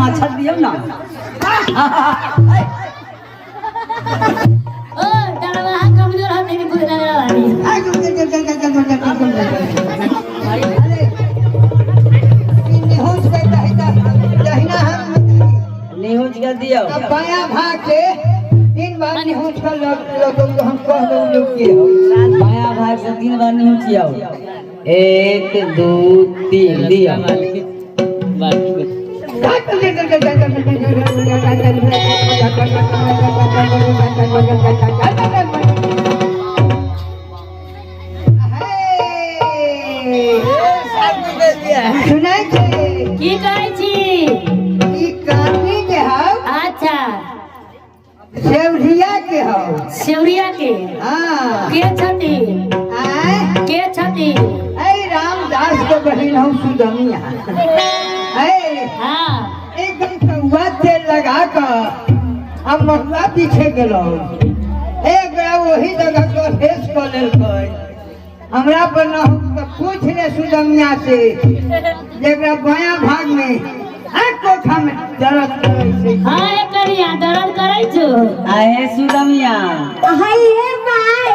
ना छत दियो ना ओ डरवा कमजोर है तेरी बुझ लग रहा निहुच कर दियो बाया भाग के 3 बार निहुच कर लोगों को हम कह दो लोग के बाया भाग से 3 बार निहुचियो 1 2 3 दियो सुनाई छे की कहै छी ई कानी के हाउ अच्छा सेवरिया के हाउ सेवरिया के हां के छथि आय के छथि ऐ रामदास के बहिन हम सुदमिया ऐ हां एकदम कौवा तेल लगा कर हम महुआ पीछे गेलो एक बेरा वही जगह को फेस कर लेलकै हमरा पर न पूछ ले सुदमिया से जेकरा बाया भाग में कोठा में दर्द करे छै हां ए करिया दर्द करै छो आहे सुदमिया हाय हे माय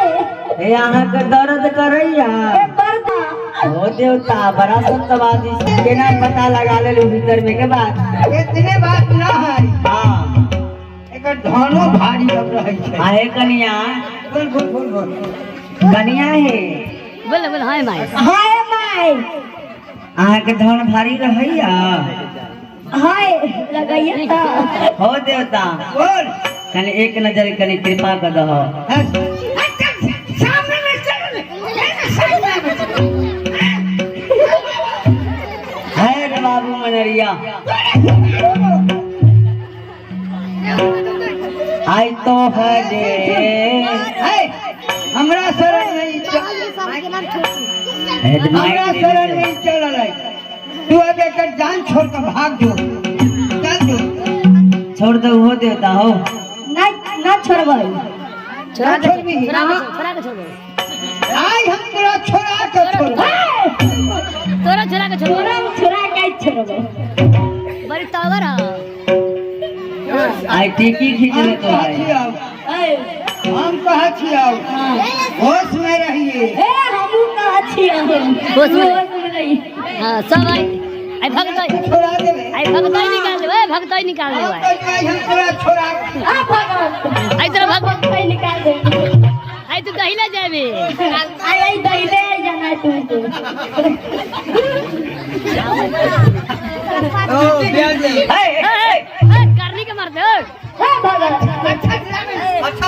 हे अहाँ के दर्द करैया ए बरदा ओ देवता बड़ा सत्यवादी केना पता लगा ले भीतर में के बात इतने बात न है हां एकर धनो भारी अब रहै छै आहे कनिया बोल बोल बोल बोल कनिया है बोल बोल हाय माय हाय माय अहाँ के धन भारी रहैया हाय लगाइए त हो देवता बोल कने एक नजर कने कृपा कर दहो सामने में चल है रे बाबू मनरिया आई तो है जे हमरा शरण नहीं हमरा शरण नहीं चल रहा तू अब एक जान छोड़ कर भाग जो चल जो छोड़ दो हो देवता हो नहीं ना छोड़बै छोड़ भी छोड़ा के छोड़बै आई हम तेरा छोड़ा के छोड़ तोरा छोड़ा के छोड़ा के छोड़बै बड़ी टावर आई टिकी खींच ले तो भाई हम कहा छिया होश में रहिए ए हमू कहा छिया होश में नहीं हां सब आई भगतई छोड़ा देबे आई भगतई निकाल देबे भगतई निकाल देबे हम तोरा छोड़ा आ भगत आई तेरा भगतई निकाल दे आई तू कहिला जाबे आई दहिले जाना तू ओ ब्याज दे करनी के मार दे ए भगत अच्छा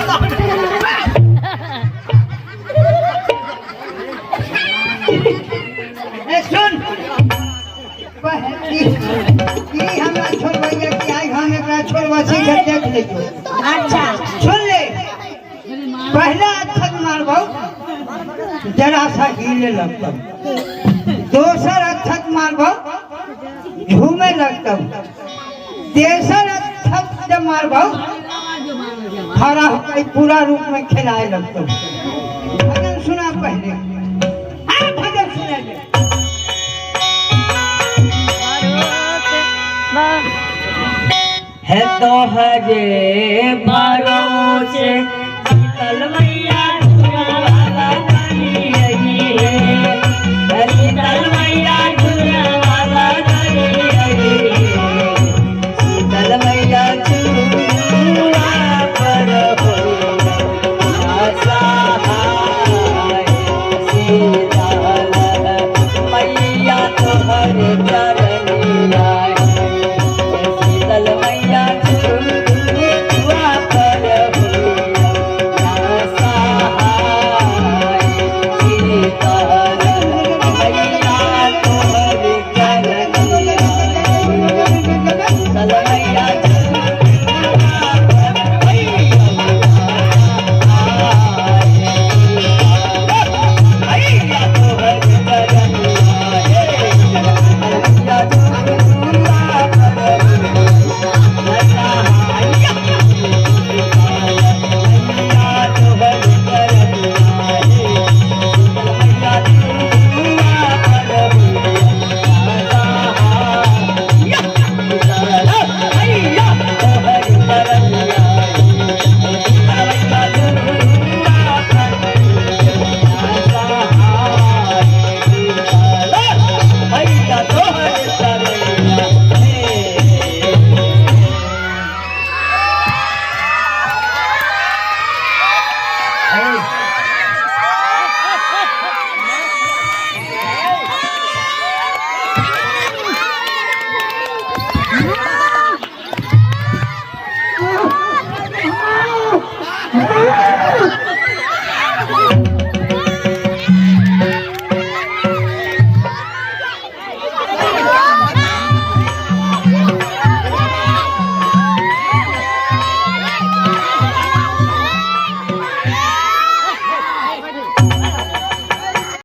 ए सुन की हमरा छोड़बैया कि आई हम एकरा छोड़बा छी के देख लेजो अच्छा सुन ले पहला अथक मारबो जरा सा हिले लगतौ दोसर अथक मारबो झूमे लगतौ तेसर अथक जब मारबो खड़ा होकर पूरा रूप में खिलाए लगतौ भजन सुना पहले हाँ भजन सुना दे है तो है जे भरोसे कलम